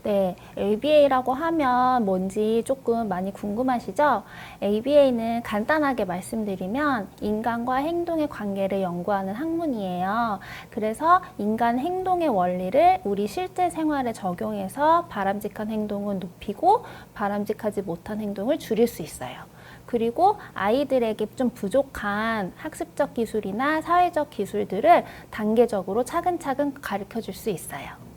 네, ABA라고 하면 뭔지 조금 많이 궁금하시죠? ABA는 간단하게 말씀드리면 인간과 행동의 관계를 연구하는 학문이에요. 그래서 인간 행동의 원리를 우리 실제 생활에 적용해서 바람직한 행동을 높이고 바람직하지 못한 행동을 줄일 수 있어요. 그리고 아이들에게 좀 부족한 학습적 기술이나 사회적 기술들을 단계적으로 차근차근 가르쳐 줄 수 있어요.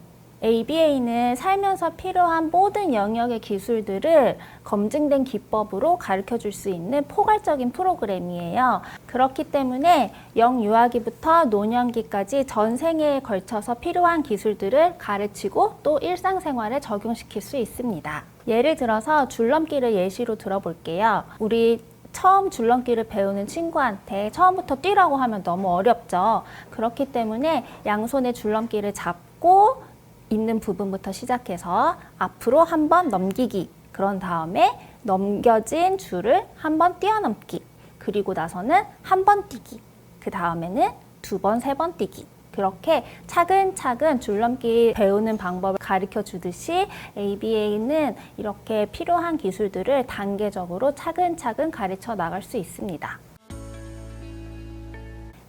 ABA는 살면서 필요한 모든 영역의 기술들을 검증된 기법으로 가르쳐 줄 수 있는 포괄적인 프로그램이에요. 그렇기 때문에 영유아기부터 노년기까지 전 생애에 걸쳐서 필요한 기술들을 가르치고 또 일상생활에 적용시킬 수 있습니다. 예를 들어서 줄넘기를 예시로 들어볼게요. 우리 처음 줄넘기를 배우는 친구한테 처음부터 뛰라고 하면 너무 어렵죠. 그렇기 때문에 양손에 줄넘기를 잡고 있는 부분부터 시작해서 앞으로 한 번 넘기기, 그런 다음에 넘겨진 줄을 한 번 뛰어넘기, 그리고 나서는 한 번 뛰기, 그 다음에는 두 번, 세 번 뛰기. 그렇게 차근차근 줄넘기 배우는 방법을 가르쳐 주듯이 ABA는 이렇게 필요한 기술들을 단계적으로 차근차근 가르쳐 나갈 수 있습니다.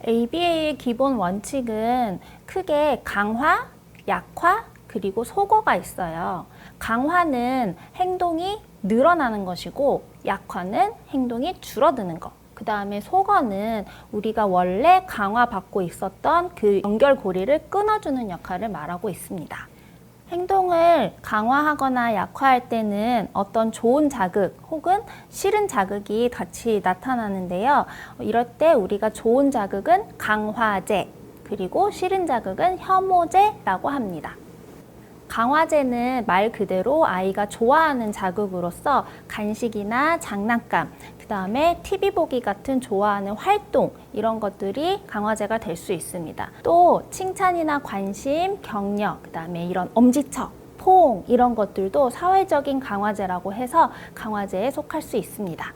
ABA의 기본 원칙은 크게 강화, 약화, 그리고 소거가 있어요. 강화는 행동이 늘어나는 것이고 약화는 행동이 줄어드는 것. 그 다음에 소거는 우리가 원래 강화받고 있었던 그 연결고리를 끊어주는 역할을 말하고 있습니다. 행동을 강화하거나 약화할 때는 어떤 좋은 자극 혹은 싫은 자극이 같이 나타나는데요. 이럴 때 우리가 좋은 자극은 강화제, 그리고 싫은 자극은 혐오제라고 합니다. 강화제는 말 그대로 아이가 좋아하는 자극으로서 간식이나 장난감, 그 다음에 TV 보기 같은 좋아하는 활동, 이런 것들이 강화제가 될 수 있습니다. 또 칭찬이나 관심, 격려, 그 다음에 이런 엄지척, 포옹, 이런 것들도 사회적인 강화제라고 해서 강화제에 속할 수 있습니다.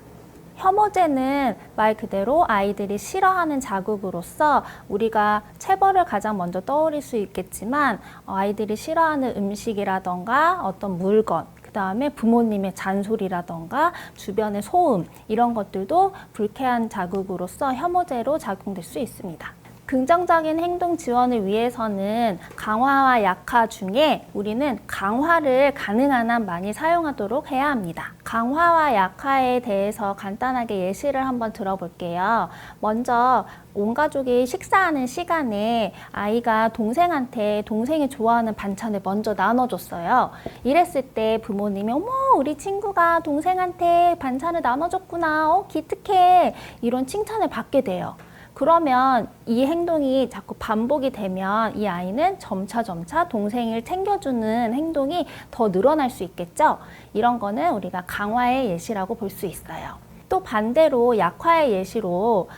혐오제는 말 그대로 아이들이 싫어하는 자극으로서 우리가 체벌을 가장 먼저 떠올릴 수 있겠지만 아이들이 싫어하는 음식이라던가 어떤 물건, 그 다음에 부모님의 잔소리라던가 주변의 소음, 이런 것들도 불쾌한 자극으로서 혐오제로 작용될 수 있습니다. 긍정적인 행동 지원을 위해서는 강화와 약화 중에 우리는 강화를 가능한 한 많이 사용하도록 해야 합니다. 강화와 약화에 대해서 간단하게 예시를 한번 들어볼게요. 먼저 온 가족이 식사하는 시간에 아이가 동생한테 동생이 좋아하는 반찬을 먼저 나눠줬어요. 이랬을 때 부모님이 어머, 우리 친구가 동생한테 반찬을 나눠줬구나, 기특해, 이런 칭찬을 받게 돼요. 그러면 이 행동이 자꾸 반복이 되면 이 아이는 점차 동생을 챙겨주는 행동이 더 늘어날 수 있겠죠? 이런 거는 우리가 강화의 예시라고 볼 수 있어요. 또 반대로 약화의 예시로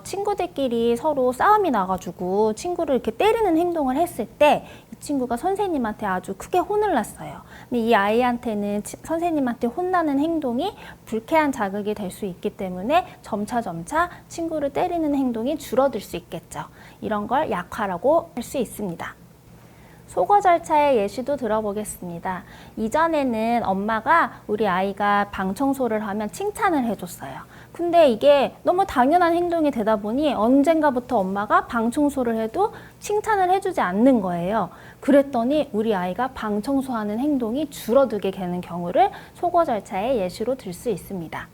친구들끼리 서로 싸움이 나가지고 친구를 이렇게 때리는 행동을 했을 때 이 친구가 선생님한테 아주 크게 혼을 났어요. 근데 이 아이한테는 선생님한테 혼나는 행동이 불쾌한 자극이 될 수 있기 때문에 점차 친구를 때리는 행동이 줄어들 수 있겠죠. 이런 걸 약화라고 할 수 있습니다. 소거 절차의 예시도 들어보겠습니다. 이전에는 엄마가 우리 아이가 방 청소를 하면 칭찬을 해줬어요. 근데 이게 너무 당연한 행동이 되다 보니 언젠가부터 엄마가 방 청소를 해도 칭찬을 해주지 않는 거예요. 그랬더니 우리 아이가 방 청소하는 행동이 줄어들게 되는 경우를 소거 절차의 예시로 들 수 있습니다.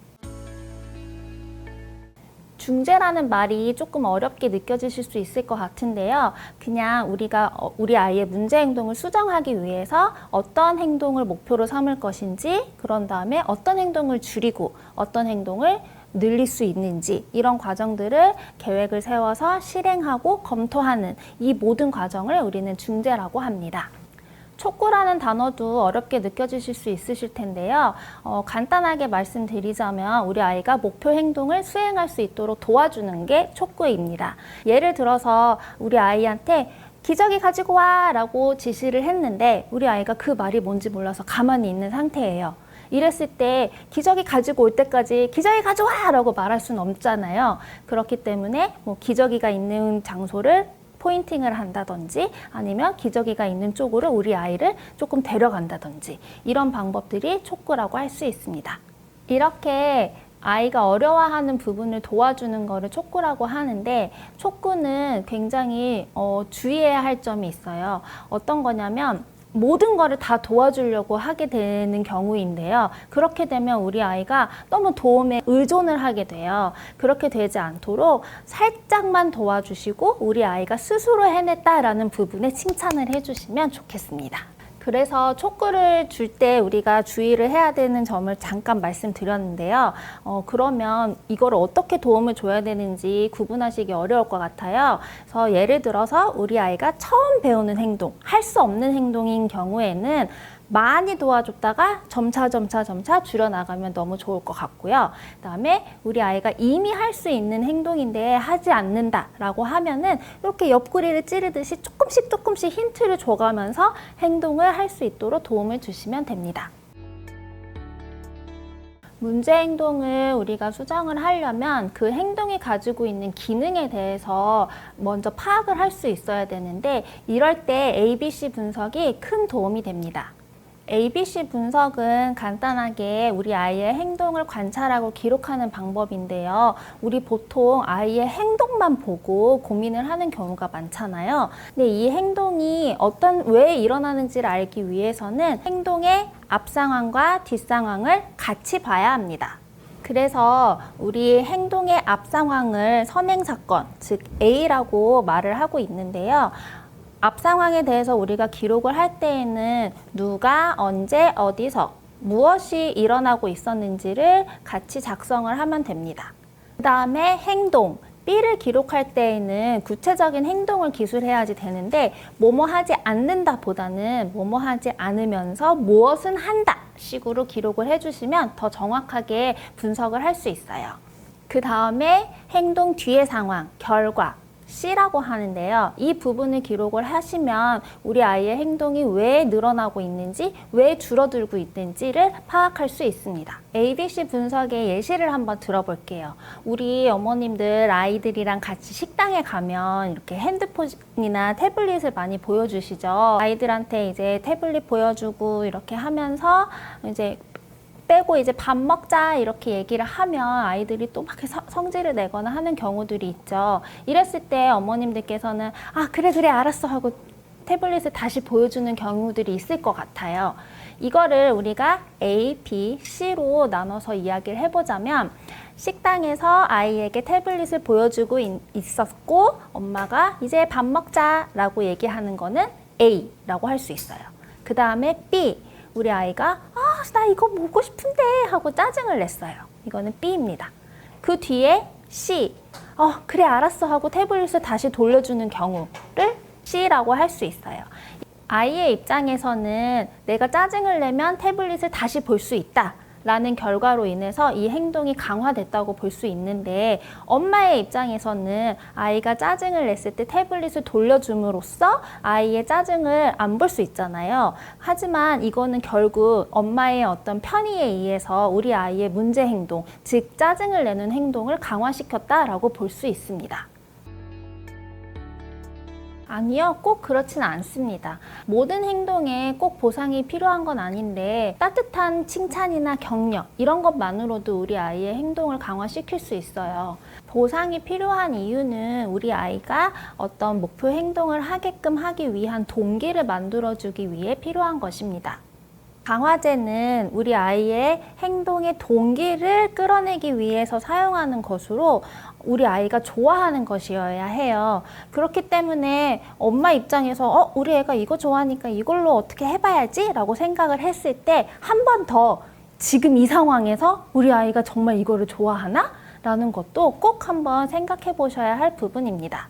중재라는 말이 조금 어렵게 느껴지실 수 있을 것 같은데요. 그냥 우리가 우리 아이의 문제 행동을 수정하기 위해서 어떤 행동을 목표로 삼을 것인지, 그런 다음에 어떤 행동을 줄이고 어떤 행동을 늘릴 수 있는지, 이런 과정들을 계획을 세워서 실행하고 검토하는 이 모든 과정을 우리는 중재라고 합니다. 촉구라는 단어도 어렵게 느껴지실 수 있으실 텐데요. 간단하게 말씀드리자면 우리 아이가 목표 행동을 수행할 수 있도록 도와주는 게 촉구입니다. 예를 들어서 우리 아이한테 기저귀 가지고 와 라고 지시를 했는데 우리 아이가 그 말이 뭔지 몰라서 가만히 있는 상태예요. 이랬을 때 기저귀 가지고 올 때까지 기저귀 가져와 라고 말할 수는 없잖아요. 그렇기 때문에 기저귀가 있는 장소를 포인팅을 한다든지 아니면 기저귀가 있는 쪽으로 우리 아이를 조금 데려간다든지 이런 방법들이 촉구라고 할 수 있습니다. 이렇게 아이가 어려워하는 부분을 도와주는 거를 촉구라고 하는데 촉구는 굉장히 주의해야 할 점이 있어요. 어떤 거냐면 모든 거를 다 도와주려고 하게 되는 경우인데요. 그렇게 되면 우리 아이가 너무 도움에 의존을 하게 돼요. 그렇게 되지 않도록 살짝만 도와주시고 우리 아이가 스스로 해냈다라는 부분에 칭찬을 해주시면 좋겠습니다. 그래서 촉구를 줄 때 우리가 주의를 해야 되는 점을 잠깐 말씀드렸는데요. 그러면 이걸 어떻게 도움을 줘야 되는지 구분하시기 어려울 것 같아요. 그래서 예를 들어서 우리 아이가 처음 배우는 행동, 할 수 없는 행동인 경우에는 많이 도와줬다가 점차 줄여나가면 너무 좋을 것 같고요. 그다음에 우리 아이가 이미 할 수 있는 행동인데 하지 않는다라고 하면은 이렇게 옆구리를 찌르듯이 조금씩 힌트를 줘가면서 행동을 할 수 있도록 도움을 주시면 됩니다. 문제 행동을 우리가 수정을 하려면 그 행동이 가지고 있는 기능에 대해서 먼저 파악을 할 수 있어야 되는데 이럴 때 ABC 분석이 큰 도움이 됩니다. ABC 분석은 간단하게 우리 아이의 행동을 관찰하고 기록하는 방법인데요. 우리 보통 아이의 행동만 보고 고민을 하는 경우가 많잖아요. 근데 이 행동이 왜 일어나는지를 알기 위해서는 행동의 앞 상황과 뒷 상황을 같이 봐야 합니다. 그래서 우리 행동의 앞 상황을 선행사건, 즉 A라고 말을 하고 있는데요. 앞 상황에 대해서 우리가 기록을 할 때에는 누가, 언제, 어디서, 무엇이 일어나고 있었는지를 같이 작성을 하면 됩니다. 그 다음에 행동, B를 기록할 때에는 구체적인 행동을 기술해야지 되는데 뭐뭐 하지 않는다 보다는 뭐뭐 하지 않으면서 무엇은 한다 식으로 기록을 해주시면 더 정확하게 분석을 할 수 있어요. 그 다음에 행동 뒤의 상황, 결과, C라고 하는데요. 이 부분을 기록을 하시면 우리 아이의 행동이 왜 늘어나고 있는지, 왜 줄어들고 있는지를 파악할 수 있습니다. ABC 분석의 예시를 한번 들어볼게요. 우리 어머님들 아이들이랑 같이 식당에 가면 이렇게 핸드폰이나 태블릿을 많이 보여주시죠. 아이들한테 이제 태블릿 보여주고 이렇게 하면서 이제 빼고 이제 밥 먹자 이렇게 얘기를 하면 아이들이 또 막 성질을 내거나 하는 경우들이 있죠. 이랬을 때 어머님들께서는 아 그래 알았어 하고 태블릿을 다시 보여주는 경우들이 있을 것 같아요. 이거를 우리가 A, B, C로 나눠서 이야기를 해보자면 식당에서 아이에게 태블릿을 보여주고 있었고 엄마가 이제 밥 먹자 라고 얘기하는 거는 A라고 할 수 있어요. 그 다음에 B, 우리 아이가 나 이거 먹고 싶은데 하고 짜증을 냈어요. 이거는 B입니다. 그 뒤에 C, 그래 알았어 하고 태블릿을 다시 돌려주는 경우를 C라고 할 수 있어요. 아이의 입장에서는 내가 짜증을 내면 태블릿을 다시 볼 수 있다 라는 결과로 인해서 이 행동이 강화됐다고 볼 수 있는데 엄마의 입장에서는 아이가 짜증을 냈을 때 태블릿을 돌려줌으로써 아이의 짜증을 안 볼 수 있잖아요. 하지만 이거는 결국 엄마의 어떤 편의에 의해서 우리 아이의 문제 행동, 즉 짜증을 내는 행동을 강화시켰다라고 볼 수 있습니다. 아니요, 꼭 그렇진 않습니다. 모든 행동에 꼭 보상이 필요한 건 아닌데 따뜻한 칭찬이나 격려 이런 것만으로도 우리 아이의 행동을 강화시킬 수 있어요. 보상이 필요한 이유는 우리 아이가 어떤 목표 행동을 하게끔 하기 위한 동기를 만들어주기 위해 필요한 것입니다. 강화제는 우리 아이의 행동의 동기를 끌어내기 위해서 사용하는 것으로 우리 아이가 좋아하는 것이어야 해요. 그렇기 때문에 엄마 입장에서 우리 애가 이거 좋아하니까 이걸로 어떻게 해봐야지 라고 생각을 했을 때 한 번 더 지금 이 상황에서 우리 아이가 정말 이거를 좋아하나? 라는 것도 꼭 한번 생각해 보셔야 할 부분입니다.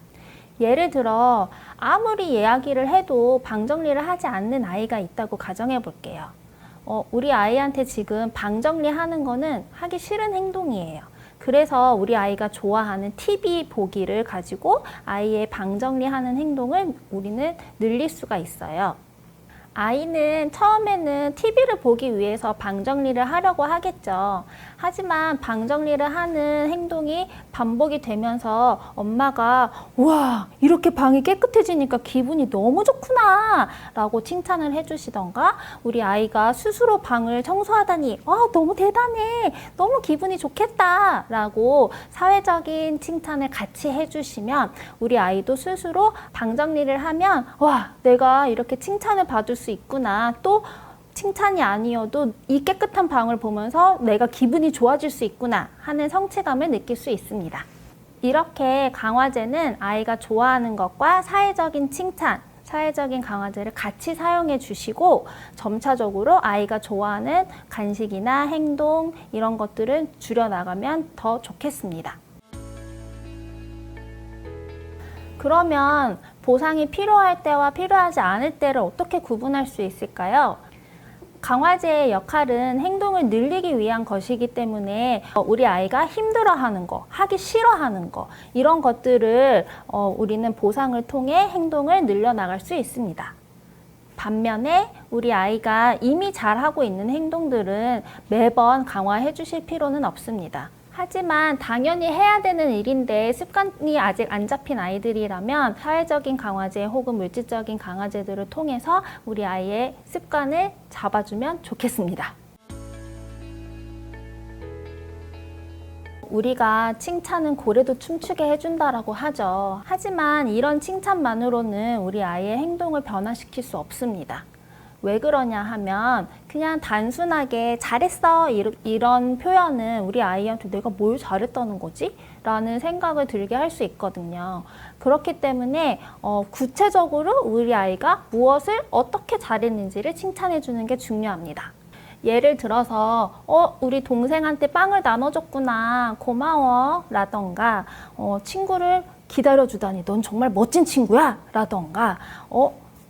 예를 들어 아무리 이야기를 해도 방 정리를 하지 않는 아이가 있다고 가정해 볼게요. 우리 아이한테 지금 방 정리하는 거는 하기 싫은 행동이에요. 그래서 우리 아이가 좋아하는 TV 보기를 가지고 아이의 방 정리하는 행동을 우리는 늘릴 수가 있어요. 아이는 처음에는 TV를 보기 위해서 방 정리를 하려고 하겠죠. 하지만 방 정리를 하는 행동이 반복이 되면서 엄마가 와, 이렇게 방이 깨끗해지니까 기분이 너무 좋구나 라고 칭찬을 해주시던가, 우리 아이가 스스로 방을 청소하다니 너무 대단해, 너무 기분이 좋겠다 라고 사회적인 칭찬을 같이 해주시면 우리 아이도 스스로 방 정리를 하면 와, 내가 이렇게 칭찬을 받을 수 있구나, 또 칭찬이 아니어도 이 깨끗한 방을 보면서 내가 기분이 좋아질 수 있구나 하는 성취감을 느낄 수 있습니다. 이렇게 강화제는 아이가 좋아하는 것과 사회적인 칭찬, 사회적인 강화제를 같이 사용해 주시고, 점차적으로 아이가 좋아하는 간식이나 행동 이런 것들은 줄여나가면 더 좋겠습니다. 그러면 보상이 필요할 때와 필요하지 않을 때를 어떻게 구분할 수 있을까요? 강화제의 역할은 행동을 늘리기 위한 것이기 때문에 우리 아이가 힘들어하는 거, 하기 싫어하는 거, 이런 것들을 우리는 보상을 통해 행동을 늘려나갈 수 있습니다. 반면에 우리 아이가 이미 잘하고 있는 행동들은 매번 강화해 주실 필요는 없습니다. 하지만 당연히 해야 되는 일인데 습관이 아직 안 잡힌 아이들이라면 사회적인 강화제 혹은 물질적인 강화제들을 통해서 우리 아이의 습관을 잡아주면 좋겠습니다. 우리가 칭찬은 고래도 춤추게 해준다라고 하죠. 하지만 이런 칭찬만으로는 우리 아이의 행동을 변화시킬 수 없습니다. 왜 그러냐 하면 그냥 단순하게 잘했어 이런 표현은 우리 아이한테 내가 뭘 잘했다는 거지? 라는 생각을 들게 할 수 있거든요. 그렇기 때문에 구체적으로 우리 아이가 무엇을 어떻게 잘했는지를 칭찬해 주는 게 중요합니다. 예를 들어서 우리 동생한테 빵을 나눠줬구나, 고마워 라던가, 친구를 기다려주다니 넌 정말 멋진 친구야 라던가,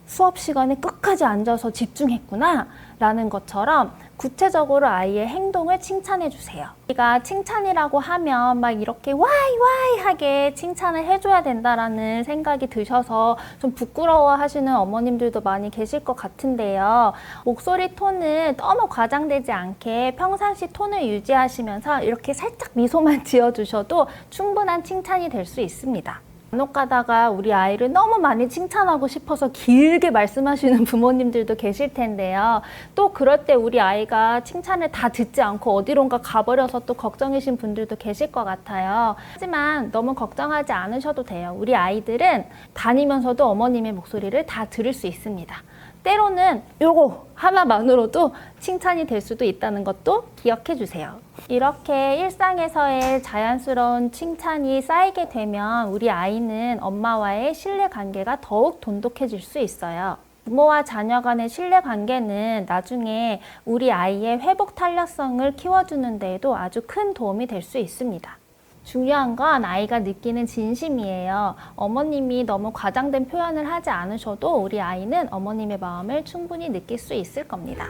수업 시간에 끝까지 앉아서 집중했구나 라는 것처럼 구체적으로 아이의 행동을 칭찬해 주세요. 우리가 칭찬이라고 하면 막 이렇게 와이와이하게 칭찬을 해줘야 된다라는 생각이 드셔서 좀 부끄러워 하시는 어머님들도 많이 계실 것 같은데요. 목소리 톤을 너무 과장되지 않게 평상시 톤을 유지하시면서 이렇게 살짝 미소만 지어주셔도 충분한 칭찬이 될 수 있습니다. 간혹 가다가 우리 아이를 너무 많이 칭찬하고 싶어서 길게 말씀하시는 부모님들도 계실 텐데요. 또 그럴 때 우리 아이가 칭찬을 다 듣지 않고 어디론가 가버려서 또 걱정이신 분들도 계실 것 같아요. 하지만 너무 걱정하지 않으셔도 돼요. 우리 아이들은 다니면서도 어머님의 목소리를 다 들을 수 있습니다. 때로는 요거 하나만으로도 칭찬이 될 수도 있다는 것도 기억해 주세요. 이렇게 일상에서의 자연스러운 칭찬이 쌓이게 되면 우리 아이는 엄마와의 신뢰관계가 더욱 돈독해질 수 있어요. 부모와 자녀 간의 신뢰관계는 나중에 우리 아이의 회복 탄력성을 키워주는 데에도 아주 큰 도움이 될 수 있습니다. 중요한 건 아이가 느끼는 진심이에요. 어머님이 너무 과장된 표현을 하지 않으셔도 우리 아이는 어머님의 마음을 충분히 느낄 수 있을 겁니다.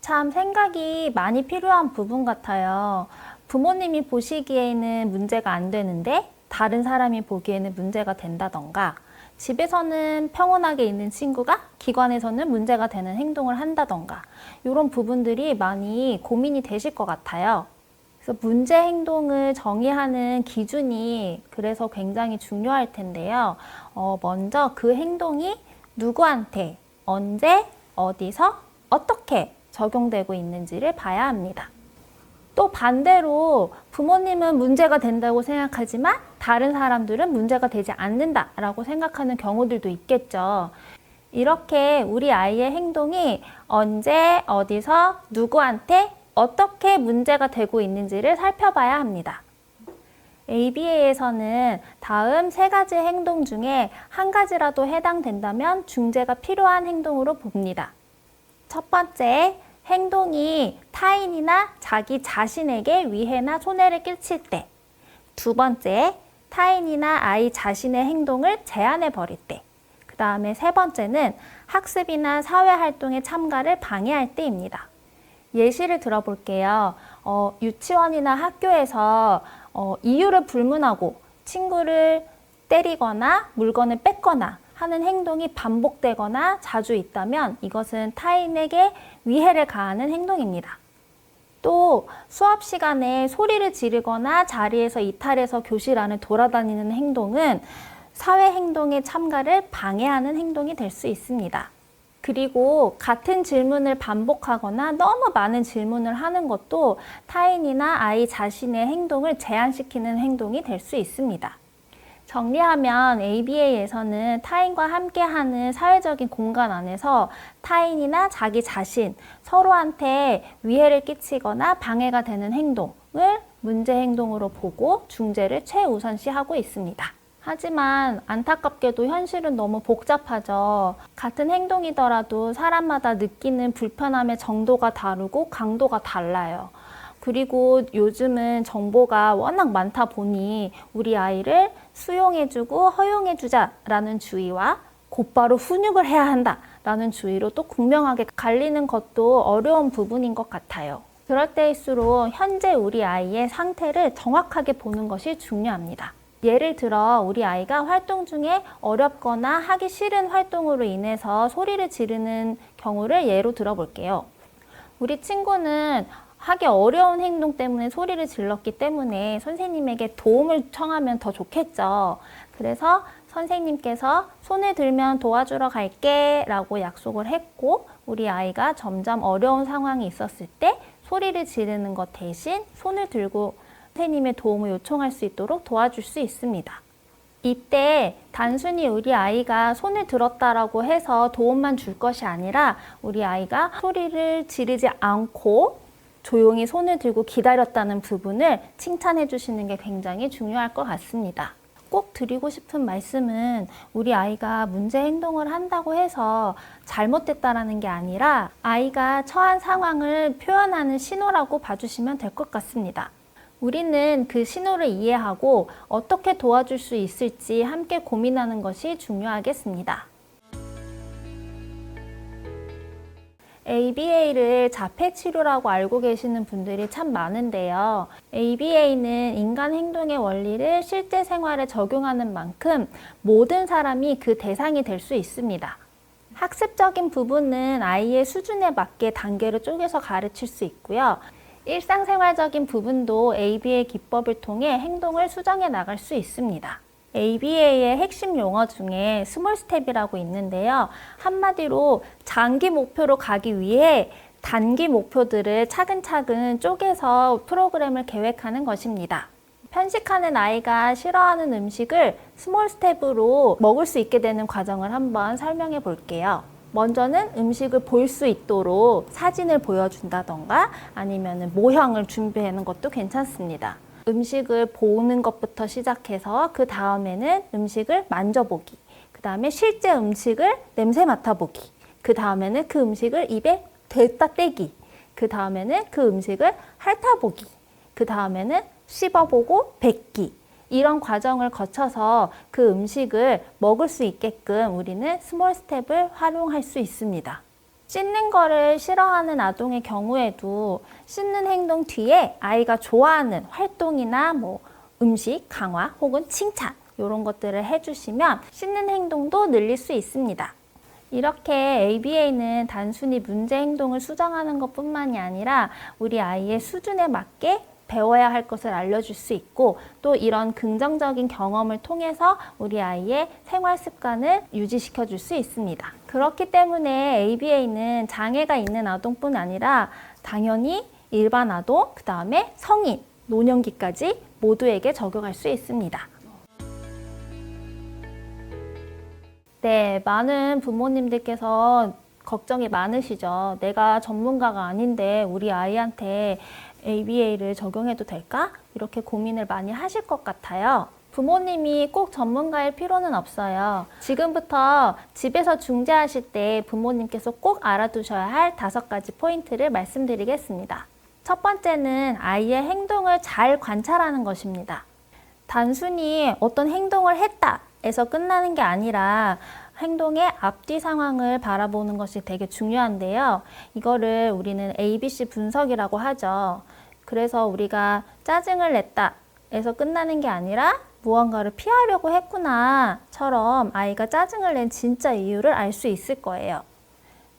참 생각이 많이 필요한 부분 같아요. 부모님이 보시기에는 문제가 안 되는데 다른 사람이 보기에는 문제가 된다던가, 집에서는 평온하게 있는 친구가 기관에서는 문제가 되는 행동을 한다던가, 이런 부분들이 많이 고민이 되실 것 같아요. 그래서 문제 행동을 정의하는 기준이 그래서 굉장히 중요할 텐데요. 먼저 그 행동이 누구한테, 언제, 어디서, 어떻게 적용되고 있는지를 봐야 합니다. 또 반대로 부모님은 문제가 된다고 생각하지만 다른 사람들은 문제가 되지 않는다라고 생각하는 경우들도 있겠죠. 이렇게 우리 아이의 행동이 언제, 어디서, 누구한테, 어떻게 문제가 되고 있는지를 살펴봐야 합니다. ABA에서는 다음 3가지 행동 중에 한 가지라도 해당된다면 중재가 필요한 행동으로 봅니다. 첫 번째, 행동이 타인이나 자기 자신에게 위해나 손해를 끼칠 때. 두 번째, 타인이나 아이 자신의 행동을 제한해 버릴 때. 그 다음에 3번째는 학습이나 사회활동에 참가를 방해할 때입니다. 예시를 들어볼게요. 유치원이나 학교에서 이유를 불문하고 친구를 때리거나 물건을 뺏거나 하는 행동이 반복되거나 자주 있다면 이것은 타인에게 위해를 가하는 행동입니다. 또 수업 시간에 소리를 지르거나 자리에서 이탈해서 교실 안을 돌아다니는 행동은 사회 행동의 참가를 방해하는 행동이 될 수 있습니다. 그리고 같은 질문을 반복하거나 너무 많은 질문을 하는 것도 타인이나 아이 자신의 행동을 제한시키는 행동이 될 수 있습니다. 정리하면 ABA에서는 타인과 함께하는 사회적인 공간 안에서 타인이나 자기 자신, 서로한테 위해를 끼치거나 방해가 되는 행동을 문제 행동으로 보고 중재를 최우선시하고 있습니다. 하지만 안타깝게도 현실은 너무 복잡하죠. 같은 행동이더라도 사람마다 느끼는 불편함의 정도가 다르고 강도가 달라요. 그리고 요즘은 정보가 워낙 많다 보니 우리 아이를 수용해주고 허용해주자라는 주의와 곧바로 훈육을 해야 한다라는 주의로 또 극명하게 갈리는 것도 어려운 부분인 것 같아요. 그럴 때일수록 현재 우리 아이의 상태를 정확하게 보는 것이 중요합니다. 예를 들어 우리 아이가 활동 중에 어렵거나 하기 싫은 활동으로 인해서 소리를 지르는 경우를 예로 들어볼게요. 우리 친구는 하기 어려운 행동 때문에 소리를 질렀기 때문에 선생님에게 도움을 청하면 더 좋겠죠. 그래서 선생님께서 손을 들면 도와주러 갈게 라고 약속을 했고 우리 아이가 점점 어려운 상황이 있었을 때 소리를 지르는 것 대신 손을 들고 선생님의 도움을 요청할 수 있도록 도와줄 수 있습니다. 이때 단순히 우리 아이가 손을 들었다라고 해서 도움만 줄 것이 아니라 우리 아이가 소리를 지르지 않고 조용히 손을 들고 기다렸다는 부분을 칭찬해 주시는 게 굉장히 중요할 것 같습니다. 꼭 드리고 싶은 말씀은 우리 아이가 문제 행동을 한다고 해서 잘못됐다라는 게 아니라 아이가 처한 상황을 표현하는 신호라고 봐주시면 될 것 같습니다. 우리는 그 신호를 이해하고 어떻게 도와줄 수 있을지 함께 고민하는 것이 중요하겠습니다. ABA를 자폐치료라고 알고 계시는 분들이 참 많은데요. ABA는 인간 행동의 원리를 실제 생활에 적용하는 만큼 모든 사람이 그 대상이 될 수 있습니다. 학습적인 부분은 아이의 수준에 맞게 단계를 쪼개서 가르칠 수 있고요. 일상생활적인 부분도 ABA 기법을 통해 행동을 수정해 나갈 수 있습니다. ABA의 핵심 용어 중에 스몰 스텝이라고 있는데요. 한마디로 장기 목표로 가기 위해 단기 목표들을 차근차근 쪼개서 프로그램을 계획하는 것입니다. 편식하는 아이가 싫어하는 음식을 스몰 스텝으로 먹을 수 있게 되는 과정을 한번 설명해 볼게요. 먼저는 음식을 볼 수 있도록 사진을 보여준다던가 아니면 모형을 준비하는 것도 괜찮습니다. 음식을 보는 것부터 시작해서 그 다음에는 음식을 만져보기, 그 다음에 실제 음식을 냄새 맡아보기, 그 다음에는 그 음식을 입에 댔다 떼기, 그 다음에는 그 음식을 핥아보기, 그 다음에는 씹어보고 뱉기, 이런 과정을 거쳐서 그 음식을 먹을 수 있게끔 우리는 스몰 스텝을 활용할 수 있습니다. 씻는 거를 싫어하는 아동의 경우에도 씻는 행동 뒤에 아이가 좋아하는 활동이나 음식, 강화 혹은 칭찬 이런 것들을 해주시면 씻는 행동도 늘릴 수 있습니다. 이렇게 ABA는 단순히 문제 행동을 수정하는 것뿐만이 아니라 우리 아이의 수준에 맞게 배워야 할 것을 알려줄 수 있고 또 이런 긍정적인 경험을 통해서 우리 아이의 생활 습관을 유지시켜 줄 수 있습니다. 그렇기 때문에 ABA는 장애가 있는 아동뿐 아니라 당연히 일반 아동, 그 다음에 성인, 노년기까지 모두에게 적용할 수 있습니다. 네, 많은 부모님들께서 걱정이 많으시죠. 내가 전문가가 아닌데 우리 아이한테 ABA를 적용해도 될까? 이렇게 고민을 많이 하실 것 같아요. 부모님이 꼭 전문가일 필요는 없어요. 지금부터 집에서 중재하실 때 부모님께서 꼭 알아두셔야 할 5가지 포인트를 말씀드리겠습니다. 첫 번째는 아이의 행동을 잘 관찰하는 것입니다. 단순히 어떤 행동을 했다 에서 끝나는 게 아니라 행동의 앞뒤 상황을 바라보는 것이 되게 중요한데요. 이거를 우리는 ABC 분석이라고 하죠. 그래서 우리가 짜증을 냈다 에서 끝나는 게 아니라 무언가를 피하려고 했구나처럼 아이가 짜증을 낸 진짜 이유를 알 수 있을 거예요.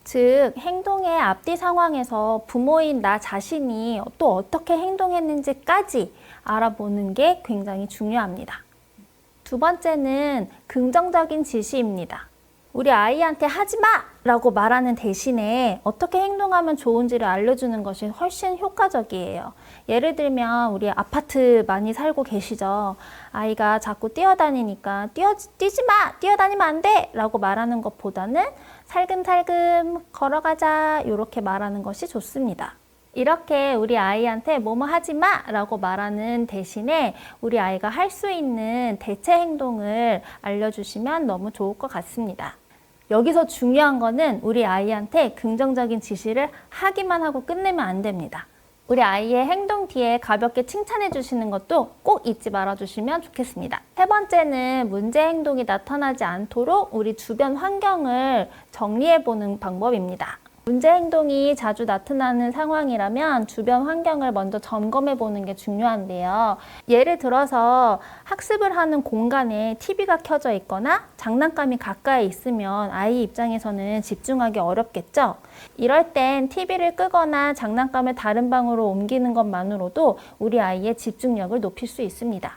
즉, 행동의 앞뒤 상황에서 부모인 나 자신이 또 어떻게 행동했는지까지 알아보는 게 굉장히 중요합니다. 두 번째는 긍정적인 지시입니다. 우리 아이한테 하지 마! 라고 말하는 대신에 어떻게 행동하면 좋은지를 알려주는 것이 훨씬 효과적이에요. 예를 들면 우리 아파트 많이 살고 계시죠? 아이가 자꾸 뛰어다니니까 뛰지 마! 뛰어다니면 안 돼! 라고 말하는 것보다는 살금살금 걸어가자 이렇게 말하는 것이 좋습니다. 이렇게 우리 아이한테 뭐뭐 하지 마! 라고 말하는 대신에 우리 아이가 할 수 있는 대체 행동을 알려주시면 너무 좋을 것 같습니다. 여기서 중요한 거는 우리 아이한테 긍정적인 지시를 하기만 하고 끝내면 안 됩니다. 우리 아이의 행동 뒤에 가볍게 칭찬해 주시는 것도 꼭 잊지 말아 주시면 좋겠습니다. 세 번째는 문제 행동이 나타나지 않도록 우리 주변 환경을 정리해 보는 방법입니다. 문제 행동이 자주 나타나는 상황이라면 주변 환경을 먼저 점검해 보는 게 중요한데요. 예를 들어서 학습을 하는 공간에 TV가 켜져 있거나 장난감이 가까이 있으면 아이 입장에서는 집중하기 어렵겠죠? 이럴 땐 TV를 끄거나 장난감을 다른 방으로 옮기는 것만으로도 우리 아이의 집중력을 높일 수 있습니다.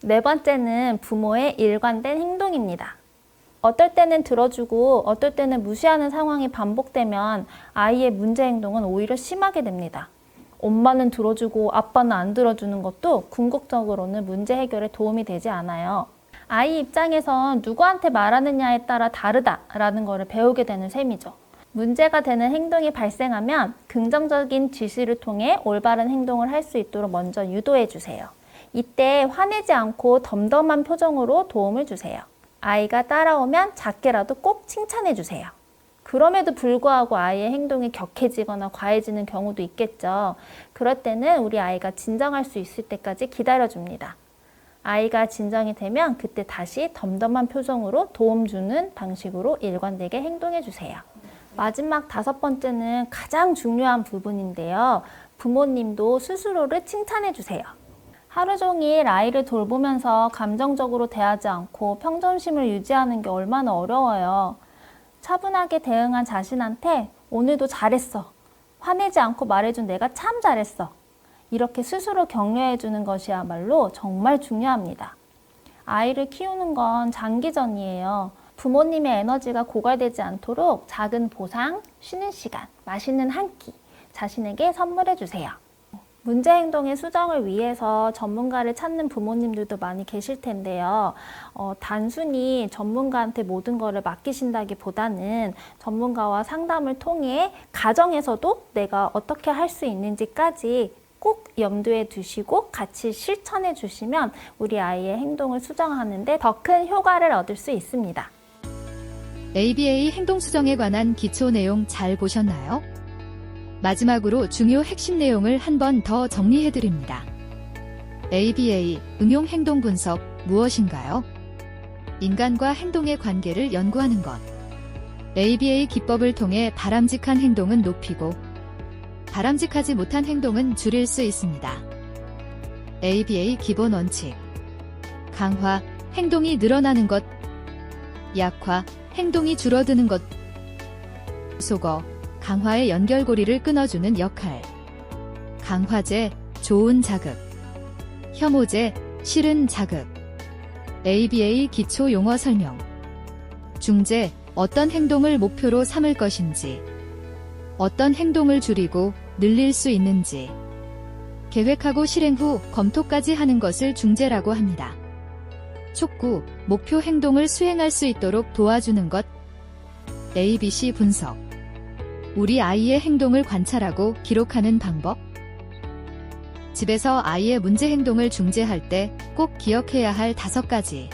네 번째는 부모의 일관된 행동입니다. 어떨 때는 들어주고 어떨 때는 무시하는 상황이 반복되면 아이의 문제 행동은 오히려 심하게 됩니다. 엄마는 들어주고 아빠는 안 들어주는 것도 궁극적으로는 문제 해결에 도움이 되지 않아요. 아이 입장에선 누구한테 말하느냐에 따라 다르다라는 것을 배우게 되는 셈이죠. 문제가 되는 행동이 발생하면 긍정적인 지시를 통해 올바른 행동을 할 수 있도록 먼저 유도해 주세요. 이때 화내지 않고 덤덤한 표정으로 도움을 주세요. 아이가 따라오면 작게라도 꼭 칭찬해 주세요. 그럼에도 불구하고 아이의 행동이 격해지거나 과해지는 경우도 있겠죠. 그럴 때는 우리 아이가 진정할 수 있을 때까지 기다려줍니다. 아이가 진정이 되면 그때 다시 덤덤한 표정으로 도움 주는 방식으로 일관되게 행동해 주세요. 마지막 다섯 번째는 가장 중요한 부분인데요. 부모님도 스스로를 칭찬해 주세요. 하루 종일 아이를 돌보면서 감정적으로 대하지 않고 평정심을 유지하는 게 얼마나 어려워요. 차분하게 대응한 자신한테 오늘도 잘했어. 화내지 않고 말해준 내가 참 잘했어. 이렇게 스스로 격려해주는 것이야말로 정말 중요합니다. 아이를 키우는 건 장기전이에요. 부모님의 에너지가 고갈되지 않도록 작은 보상, 쉬는 시간, 맛있는 한 끼 자신에게 선물해 주세요. 문제 행동의 수정을 위해서 전문가를 찾는 부모님들도 많이 계실 텐데요. 단순히 전문가한테 모든 것을 맡기신다기보다는 전문가와 상담을 통해 가정에서도 내가 어떻게 할 수 있는지까지 꼭 염두에 두시고 같이 실천해 주시면 우리 아이의 행동을 수정하는데 더 큰 효과를 얻을 수 있습니다. ABA 행동 수정에 관한 기초 내용 잘 보셨나요? 마지막으로 중요 핵심 내용을 한 번 더 정리해드립니다. ABA, 응용 행동 분석, 무엇인가요? 인간과 행동의 관계를 연구하는 것. ABA 기법을 통해 바람직한 행동은 높이고, 바람직하지 못한 행동은 줄일 수 있습니다. ABA 기본 원칙. 강화, 행동이 늘어나는 것. 약화, 행동이 줄어드는 것. 소거, 강화의 연결고리를 끊어주는 역할. 강화제, 좋은 자극. 혐오제, 싫은 자극. ABA 기초 용어 설명. 중재, 어떤 행동을 목표로 삼을 것인지. 어떤 행동을 줄이고 늘릴 수 있는지. 계획하고 실행 후 검토까지 하는 것을 중재라고 합니다. 촉구, 목표 행동을 수행할 수 있도록 도와주는 것. ABC 분석. 우리 아이의 행동을 관찰하고 기록하는 방법. 집에서 아이의 문제 행동을 중재할 때 꼭 기억해야 할 5가지.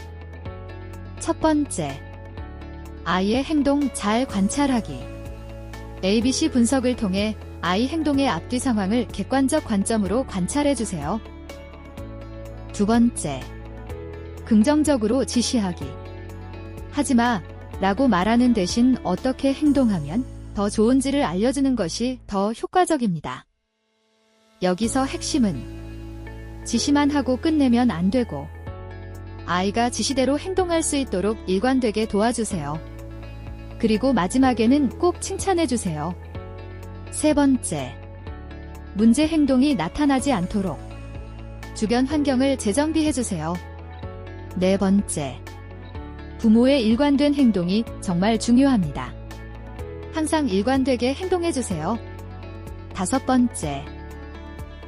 첫 번째, 아이의 행동 잘 관찰하기. ABC 분석을 통해 아이 행동의 앞뒤 상황을 객관적 관점으로 관찰해주세요. 두 번째, 긍정적으로 지시하기. 하지마 라고 말하는 대신 어떻게 행동하면 더 좋은지를 알려주는 것이 더 효과적입니다. 여기서 핵심은 지시만 하고 끝내면 안 되고 아이가 지시대로 행동할 수 있도록 일관되게 도와주세요. 그리고 마지막에는 꼭 칭찬해주세요. 세 번째, 문제 행동이 나타나지 않도록 주변 환경을 재정비해주세요. 네 번째, 부모의 일관된 행동이 정말 중요합니다. 항상 일관되게 행동해주세요. 다섯 번째,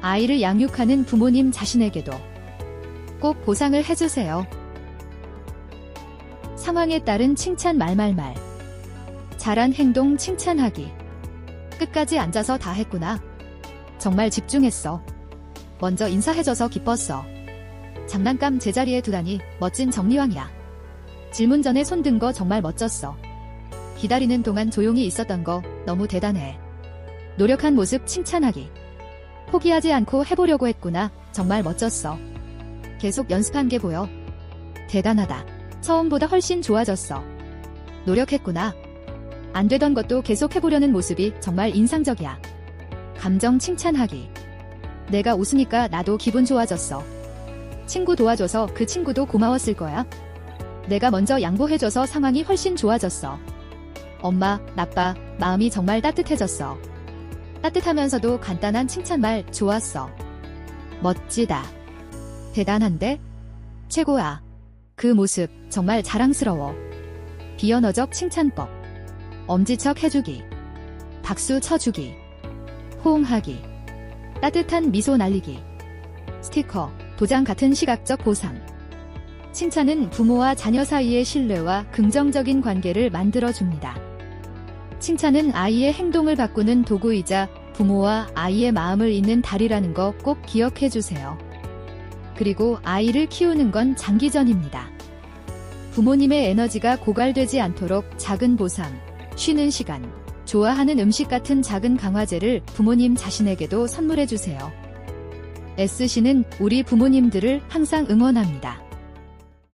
아이를 양육하는 부모님 자신에게도 꼭 보상을 해주세요. 상황에 따른 칭찬 말말말. 잘한 행동 칭찬하기. 끝까지 앉아서 다 했구나. 정말 집중했어. 먼저 인사해줘서 기뻤어. 장난감 제자리에 두다니 멋진 정리왕이야. 질문 전에 손 든 거 정말 멋졌어. 기다리는 동안 조용히 있었던 거 너무 대단해. 노력한 모습 칭찬하기. 포기하지 않고 해보려고 했구나. 정말 멋졌어. 계속 연습한 게 보여. 대단하다. 처음보다 훨씬 좋아졌어. 노력했구나. 안 되던 것도 계속 해보려는 모습이 정말 인상적이야. 감정 칭찬하기. 내가 웃으니까 나도 기분 좋아졌어. 친구 도와줘서 그 친구도 고마웠을 거야. 내가 먼저 양보해줘서 상황이 훨씬 좋아졌어. 엄마, 아빠, 마음이 정말 따뜻해졌어. 따뜻하면서도 간단한 칭찬말 좋았어. 멋지다. 대단한데? 최고야. 그 모습 정말 자랑스러워. 비언어적 칭찬법. 엄지척 해주기. 박수 쳐주기. 호응하기. 따뜻한 미소 날리기. 스티커, 도장 같은 시각적 보상. 칭찬은 부모와 자녀 사이의 신뢰와 긍정적인 관계를 만들어줍니다. 칭찬은 아이의 행동을 바꾸는 도구이자 부모와 아이의 마음을 잇는 달이라는 거 꼭 기억해주세요. 그리고 아이를 키우는 건 장기전입니다. 부모님의 에너지가 고갈되지 않도록 작은 보상, 쉬는 시간, 좋아하는 음식 같은 작은 강화제를 부모님 자신에게도 선물해주세요. SC는 우리 부모님들을 항상 응원합니다.